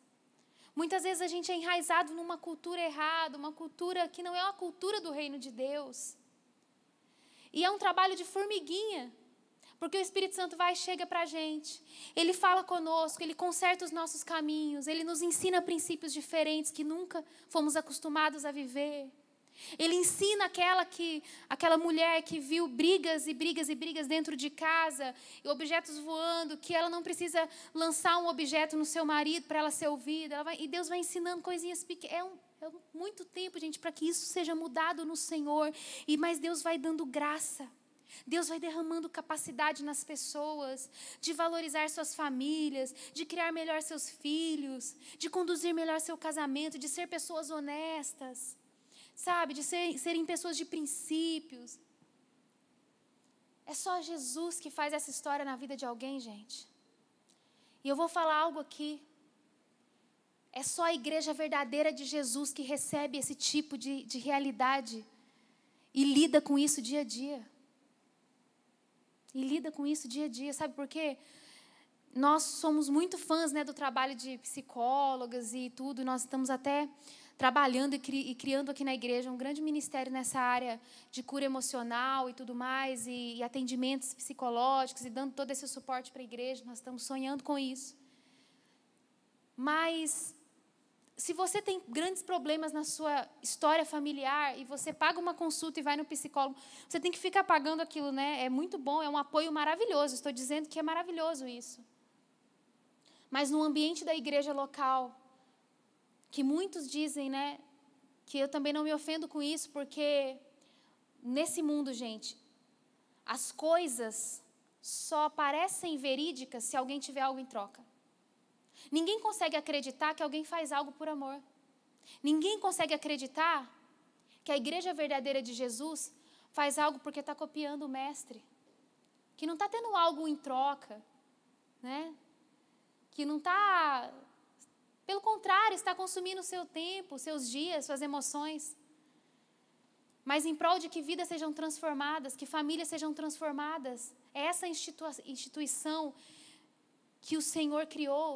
Muitas vezes a gente é enraizado numa cultura errada, uma cultura que não é uma cultura do reino de Deus. E é um trabalho de formiguinha. Porque o Espírito Santo vai e chega para a gente. Ele fala conosco, Ele conserta os nossos caminhos. Ele nos ensina princípios diferentes que nunca fomos acostumados a viver. Ele ensina aquela mulher que viu brigas e brigas e brigas dentro de casa, e objetos voando, que ela não precisa lançar um objeto no seu marido para ela ser ouvida. E Deus vai ensinando coisinhas pequenas. É muito tempo, gente, para que isso seja mudado no Senhor. Mas Deus vai dando graça. Deus vai derramando capacidade nas pessoas, de valorizar suas famílias, de criar melhor seus filhos, de conduzir melhor seu casamento, de ser pessoas honestas, sabe? De serem pessoas de princípios. É só Jesus que faz essa história na vida de alguém, gente. E eu vou falar algo aqui. É só a igreja verdadeira de Jesus que recebe esse tipo de realidade e lida com isso dia a dia. E lida com isso dia a dia, sabe por quê? Nós somos muito fãs, né, do trabalho de psicólogas e tudo, e nós estamos até trabalhando e criando aqui na igreja um grande ministério nessa área de cura emocional e tudo mais, e atendimentos psicológicos, e dando todo esse suporte para a igreja. Nós estamos sonhando com isso. Mas se você tem grandes problemas na sua história familiar e você paga uma consulta e vai no psicólogo, você tem que ficar pagando aquilo, né? É muito bom, é um apoio maravilhoso. Estou dizendo que é maravilhoso isso. Mas no ambiente da igreja local, que muitos dizem, né, que eu também não me ofendo com isso, porque nesse mundo, gente, as coisas só parecem verídicas se alguém tiver algo em troca. Ninguém consegue acreditar que alguém faz algo por amor. Ninguém consegue acreditar que a igreja verdadeira de Jesus faz algo porque está copiando o mestre. Que não está tendo algo em troca, né? Que não está, pelo contrário, está consumindo o seu tempo, seus dias, suas emoções. Mas em prol de que vidas sejam transformadas, que famílias sejam transformadas. É essa instituição que o Senhor criou,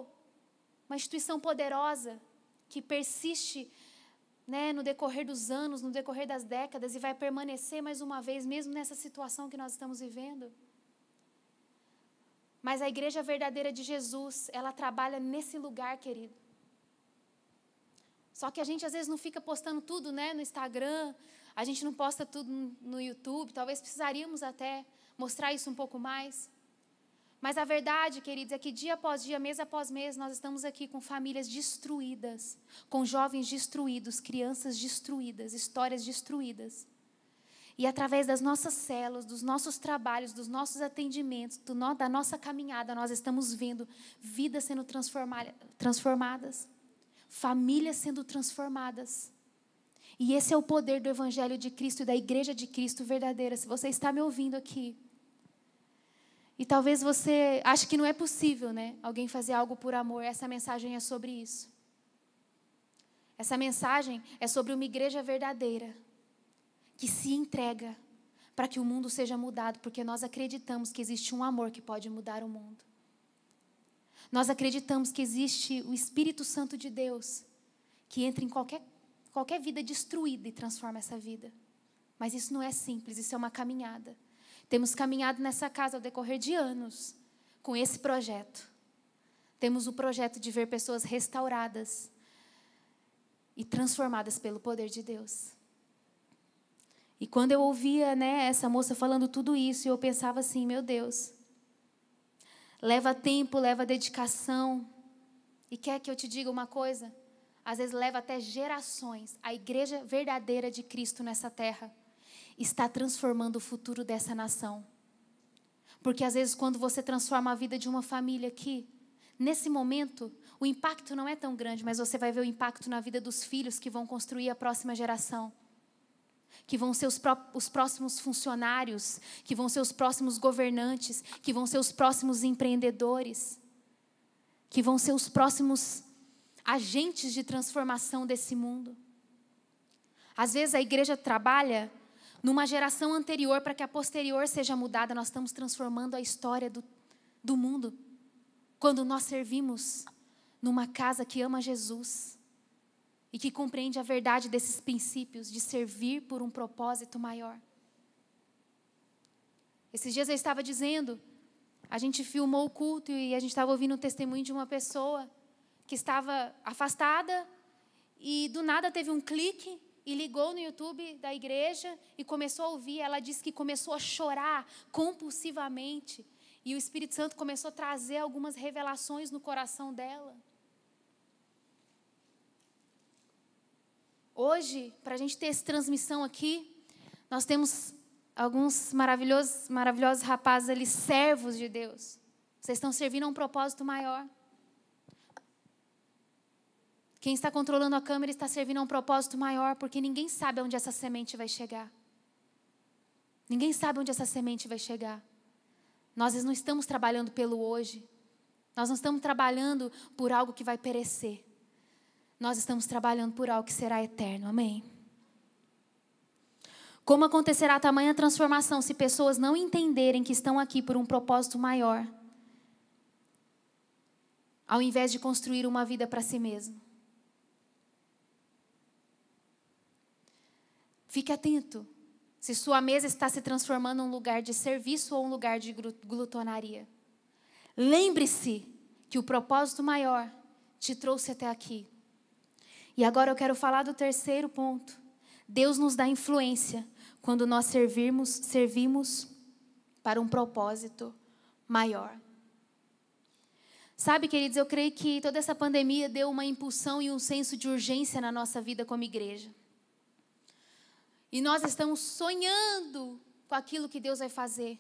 uma instituição poderosa, que persiste, né, no decorrer dos anos, no decorrer das décadas, e vai permanecer mais uma vez, mesmo nessa situação que nós estamos vivendo. Mas a igreja verdadeira de Jesus, ela trabalha nesse lugar, querido. Só que a gente às vezes não fica postando tudo, né, no Instagram, a gente não posta tudo no YouTube, talvez precisaríamos até mostrar isso um pouco mais. Mas a verdade, queridos, é que dia após dia, mês após mês, nós estamos aqui com famílias destruídas, com jovens destruídos, crianças destruídas, histórias destruídas. E através das nossas células, dos nossos trabalhos, dos nossos atendimentos, da nossa caminhada, nós estamos vendo vidas sendo transformadas, famílias sendo transformadas. E esse é o poder do Evangelho de Cristo e da Igreja de Cristo verdadeira. Se você está me ouvindo aqui, e talvez você ache que não é possível, né, alguém fazer algo por amor, essa mensagem é sobre isso. Essa mensagem é sobre uma igreja verdadeira, que se entrega para que o mundo seja mudado, porque nós acreditamos que existe um amor que pode mudar o mundo. Nós acreditamos que existe o Espírito Santo de Deus, que entra em qualquer vida destruída e transforma essa vida. Mas isso não é simples, isso é uma caminhada. Temos caminhado nessa casa ao decorrer de anos com esse projeto. Temos o projeto de ver pessoas restauradas e transformadas pelo poder de Deus. E quando eu ouvia, né, essa moça falando tudo isso, eu pensava assim, meu Deus, leva tempo, leva dedicação. E quer que eu te diga uma coisa? Às vezes leva até gerações. A igreja verdadeira de Cristo nessa terra está transformando o futuro dessa nação. Porque às vezes quando você transforma a vida de uma família aqui, nesse momento, o impacto não é tão grande, mas você vai ver o impacto na vida dos filhos que vão construir a próxima geração. Que vão ser os próximos funcionários, que vão ser os próximos governantes, que vão ser os próximos empreendedores, que vão ser os próximos agentes de transformação desse mundo. Às vezes a igreja trabalha numa geração anterior para que a posterior seja mudada. Nós estamos transformando a história do mundo quando nós servimos numa casa que ama Jesus e que compreende a verdade desses princípios de servir por um propósito maior. Esses dias eu estava dizendo, a gente filmou o culto e a gente estava ouvindo o testemunho de uma pessoa que estava afastada e do nada teve um clique e ligou no YouTube da igreja e começou a ouvir. Ela disse que começou a chorar compulsivamente e o Espírito Santo começou a trazer algumas revelações no coração dela. Hoje, para a gente ter essa transmissão aqui, nós temos alguns maravilhosos rapazes ali, servos de Deus. Vocês estão servindo a um propósito maior. Quem está controlando a câmera está servindo a um propósito maior, porque ninguém sabe onde essa semente vai chegar. Ninguém sabe onde essa semente vai chegar. Nós não estamos trabalhando pelo hoje. Nós não estamos trabalhando por algo que vai perecer. Nós estamos trabalhando por algo que será eterno. Amém? Como acontecerá tamanha transformação se pessoas não entenderem que estão aqui por um propósito maior, ao invés de construir uma vida para si mesmo? Fique atento se sua mesa está se transformando em um lugar de serviço ou um lugar de glutonaria. Lembre-se que o propósito maior te trouxe até aqui. E agora eu quero falar do terceiro ponto. Deus nos dá influência quando nós servimos para um propósito maior. Sabe, queridos, eu creio que toda essa pandemia deu uma impulsão e um senso de urgência na nossa vida como igreja. E nós estamos sonhando com aquilo que Deus vai fazer.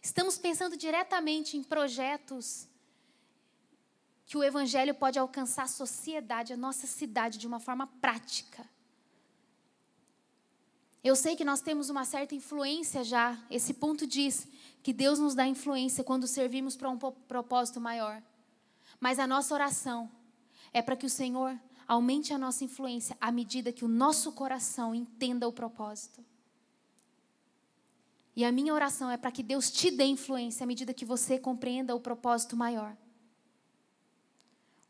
Estamos pensando diretamente em projetos que o Evangelho pode alcançar a sociedade, a nossa cidade, de uma forma prática. Eu sei que nós temos uma certa influência já. Esse ponto diz que Deus nos dá influência quando servimos para um propósito maior. Mas a nossa oração é para que o Senhor aumente a nossa influência à medida que o nosso coração entenda o propósito. E a minha oração é para que Deus te dê influência à medida que você compreenda o propósito maior.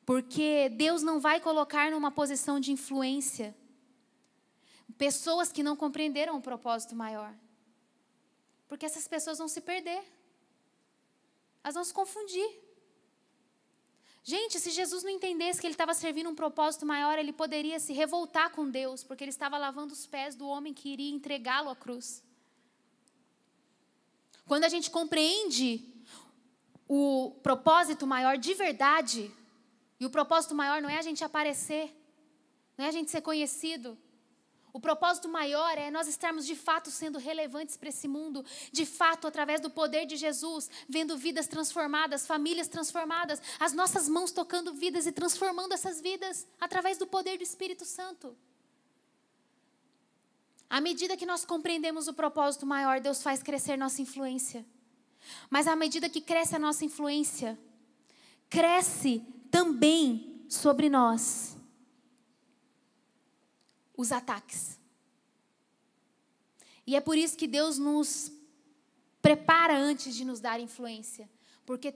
Porque Deus não vai colocar numa posição de influência pessoas que não compreenderam o propósito maior. Porque essas pessoas vão se perder. Elas vão se confundir. Gente, se Jesus não entendesse que ele estava servindo um propósito maior, ele poderia se revoltar com Deus, porque ele estava lavando os pés do homem que iria entregá-lo à cruz. Quando a gente compreende o propósito maior de verdade, e o propósito maior não é a gente aparecer, não é a gente ser conhecido. O propósito maior é nós estarmos de fato sendo relevantes para esse mundo, de fato, através do poder de Jesus, vendo vidas transformadas, famílias transformadas, as nossas mãos tocando vidas e transformando essas vidas através do poder do Espírito Santo. À medida que nós compreendemos o propósito maior, Deus faz crescer nossa influência. Mas à medida que cresce a nossa influência, cresce também sobre nós os ataques. E é por isso que Deus nos prepara antes de nos dar influência. Porque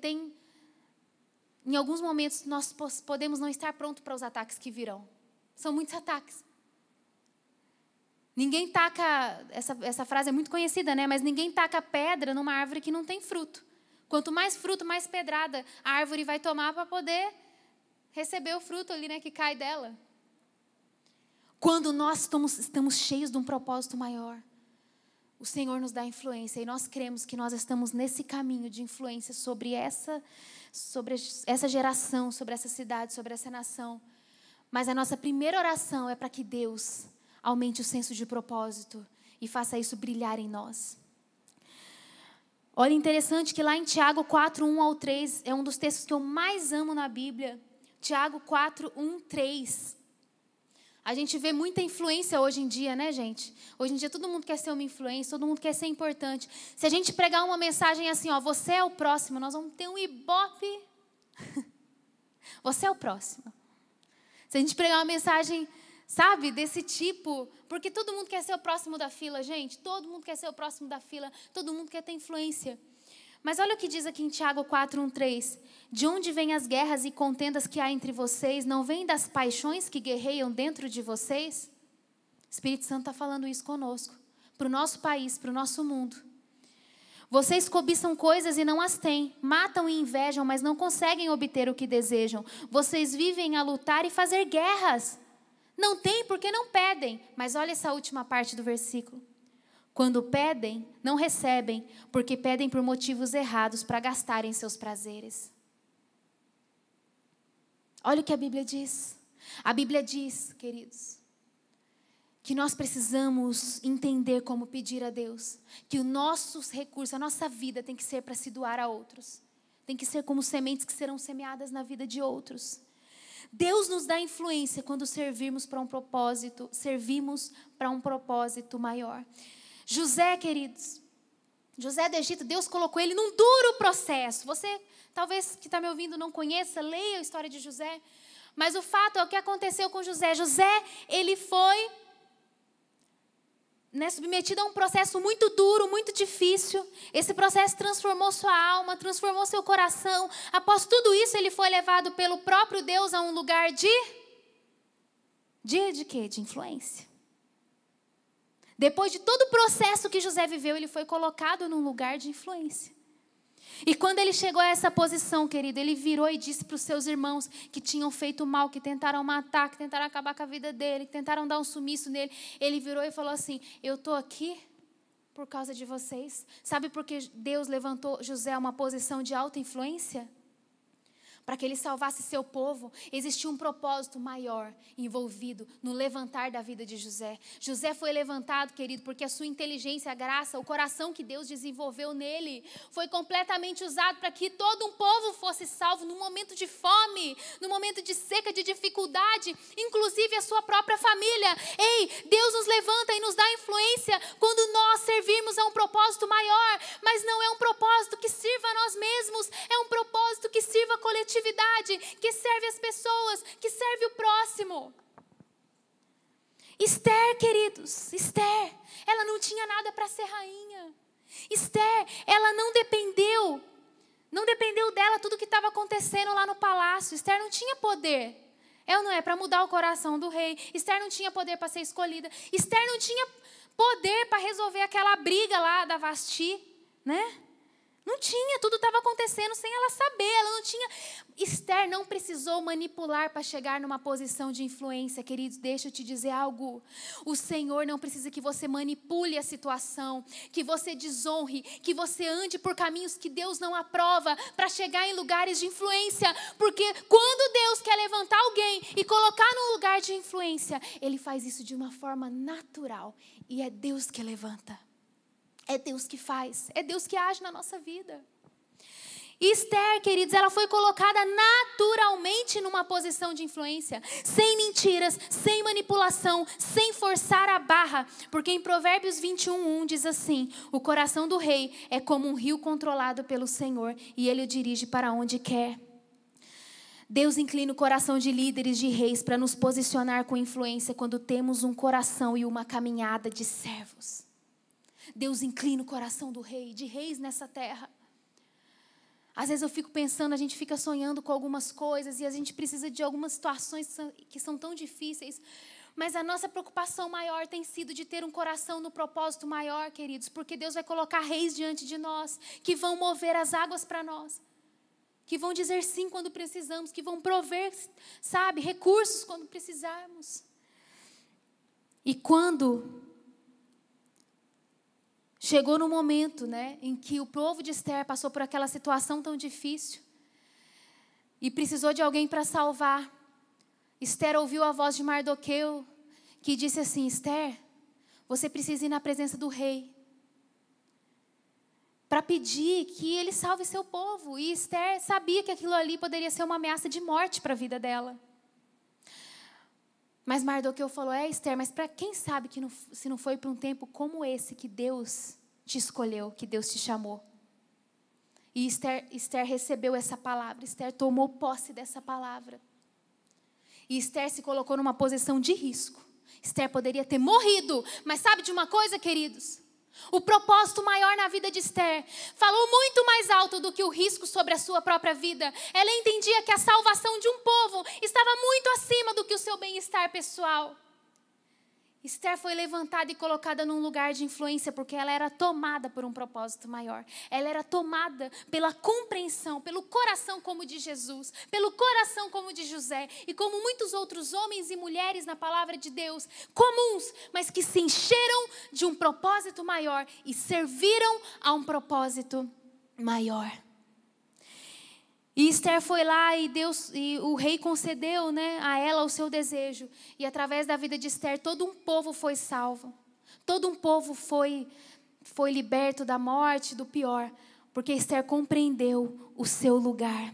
em alguns momentos, nós podemos não estar prontos para os ataques que virão. São muitos ataques. Ninguém taca, essa frase é muito conhecida, né? Mas ninguém taca pedra numa árvore que não tem fruto. Quanto mais fruto, mais pedrada a árvore vai tomar para poder receber o fruto ali, né, que cai dela. Quando nós estamos cheios de um propósito maior, o Senhor nos dá influência e nós cremos que nós estamos nesse caminho de influência sobre essa geração, sobre essa cidade, sobre essa nação. Mas a nossa primeira oração é para que Deus aumente o senso de propósito e faça isso brilhar em nós. Olha, interessante que lá em Tiago 4, 1 ao 3, é um dos textos que eu mais amo na Bíblia. Tiago 4, 1, 3. A gente vê muita influência hoje em dia, né, gente? Hoje em dia todo mundo quer ser uma influência, todo mundo quer ser importante. Se a gente pregar uma mensagem assim, ó, você é o próximo, nós vamos ter um ibope. Você é o próximo. Se a gente pregar uma mensagem, sabe, desse tipo, porque todo mundo quer ser o próximo da fila, gente. Todo mundo quer ser o próximo da fila, todo mundo quer ter influência. Mas olha o que diz aqui em Tiago 4, 1, 3. De onde vêm as guerras e contendas que há entre vocês? Não vêm das paixões que guerreiam dentro de vocês? O Espírito Santo está falando isso conosco. Para o nosso país, para o nosso mundo. Vocês cobiçam coisas e não as têm. Matam e invejam, mas não conseguem obter o que desejam. Vocês vivem a lutar e fazer guerras. Não têm porque não pedem. Mas olha essa última parte do versículo. Quando pedem, não recebem, porque pedem por motivos errados para gastarem seus prazeres. Olha o que a Bíblia diz. A Bíblia diz, queridos, que nós precisamos entender como pedir a Deus, que os nossos recursos, a nossa vida tem que ser para se doar a outros. Tem que ser como sementes que serão semeadas na vida de outros. Deus nos dá influência quando servimos para um propósito maior. José, queridos, José do Egito, Deus colocou ele num duro processo. Você, talvez que está me ouvindo, não conheça, leia a história de José. Mas o fato é o que aconteceu com José. José, ele foi submetido a um processo muito duro, muito difícil. Esse processo transformou sua alma, transformou seu coração. Após tudo isso, ele foi levado pelo próprio Deus a um lugar de quê? De influência. Depois de todo o processo que José viveu, ele foi colocado num lugar de influência. E quando ele chegou a essa posição, querido, ele virou e disse para os seus irmãos que tinham feito mal, que tentaram matar, que tentaram acabar com a vida dele, que tentaram dar um sumiço nele. Ele virou e falou assim, eu estou aqui por causa de vocês. Sabe por que Deus levantou José a uma posição de alta influência? para que ele salvasse seu povo, existia um propósito maior envolvido no levantar da vida de José. José foi levantado, querido, porque a sua inteligência, a graça, o coração que Deus desenvolveu nele, foi completamente usado para que todo um povo fosse salvo no momento de fome, no momento de seca, de dificuldade, inclusive a sua própria família. Ei, Deus nos levanta e nos dá influência quando nós servirmos a um propósito maior, mas não é um propósito que sirva a nós mesmos, é um propósito que sirva a coletividade, que serve as pessoas, que serve o próximo. Esther, queridos, Esther, ela não tinha nada para ser rainha. Esther, ela não dependeu dela tudo que estava acontecendo lá no palácio. Esther não tinha poder. É ou não é? Para mudar o coração do rei. Esther não tinha poder para ser escolhida. Esther não tinha poder para resolver aquela briga lá da Vasti, né? Não tinha, tudo estava acontecendo sem ela saber, ela não tinha. Esther não precisou manipular para chegar numa posição de influência, queridos, deixa eu te dizer algo. O Senhor não precisa que você manipule a situação, que você desonre, que você ande por caminhos que Deus não aprova para chegar em lugares de influência, porque quando Deus quer levantar alguém e colocar num lugar de influência, Ele faz isso de uma forma natural e é Deus que levanta. É Deus que faz, é Deus que age na nossa vida. E Esther, queridos, ela foi colocada naturalmente numa posição de influência, sem mentiras, sem manipulação, sem forçar a barra. Porque em Provérbios 21:1 diz assim: o coração do rei é como um rio controlado pelo Senhor e ele o dirige para onde quer. Deus inclina o coração de líderes, de reis, para nos posicionar com influência quando temos um coração e uma caminhada de servos. Deus inclina o coração do rei, de reis nessa terra. Às vezes eu fico pensando, a gente fica sonhando com algumas coisas e a gente precisa de algumas situações que são tão difíceis. Mas a nossa preocupação maior tem sido de ter um coração no propósito maior, queridos. Porque Deus vai colocar reis diante de nós, que vão mover as águas para nós. Que vão dizer sim quando precisamos, que vão prover, sabe, recursos quando precisarmos. E quando chegou no momento, né, em que o povo de Esther passou por aquela situação tão difícil e precisou de alguém para salvar. Esther ouviu a voz de Mardoqueu, que disse assim: Esther, você precisa ir na presença do rei para pedir que ele salve seu povo. E Esther sabia que aquilo ali poderia ser uma ameaça de morte para a vida dela. Mas Mardoqueu falou: Esther, mas para quem sabe que se não foi para um tempo como esse que Deus te escolheu, que Deus te chamou. E Esther recebeu essa palavra, Esther tomou posse dessa palavra. E Esther se colocou numa posição de risco. Esther poderia ter morrido, mas sabe de uma coisa, queridos? O propósito maior na vida de Esther falou muito mais alto do que o risco sobre a sua própria vida. Ela entendia que a salvação de um povo estava muito acima do que o seu bem-estar pessoal. Esther foi levantada e colocada num lugar de influência porque ela era tomada por um propósito maior. Ela era tomada pela compreensão, pelo coração como de Jesus, pelo coração como de José e como muitos outros homens e mulheres na palavra de Deus, comuns, mas que se encheram de um propósito maior e serviram a um propósito maior. E Esther foi lá e o rei concedeu, né, a ela o seu desejo. E através da vida de Esther, todo um povo foi salvo. Todo um povo foi liberto da morte, do pior. Porque Esther compreendeu o seu lugar.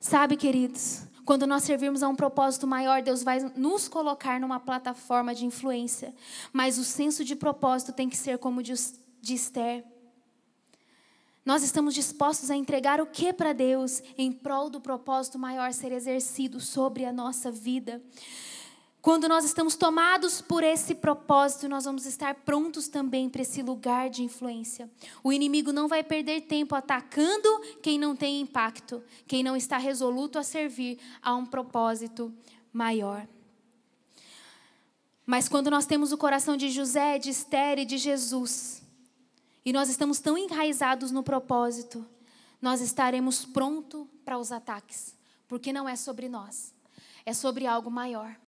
Sabe, queridos, quando nós servirmos a um propósito maior, Deus vai nos colocar numa plataforma de influência. Mas o senso de propósito tem que ser como de Esther. Nós estamos dispostos a entregar o que para Deus em prol do propósito maior ser exercido sobre a nossa vida. Quando nós estamos tomados por esse propósito, nós vamos estar prontos também para esse lugar de influência. O inimigo não vai perder tempo atacando quem não tem impacto, quem não está resoluto a servir a um propósito maior. Mas quando nós temos o coração de José, de Esther e de Jesus, e nós estamos tão enraizados no propósito, nós estaremos prontos para os ataques. Porque não é sobre nós, é sobre algo maior.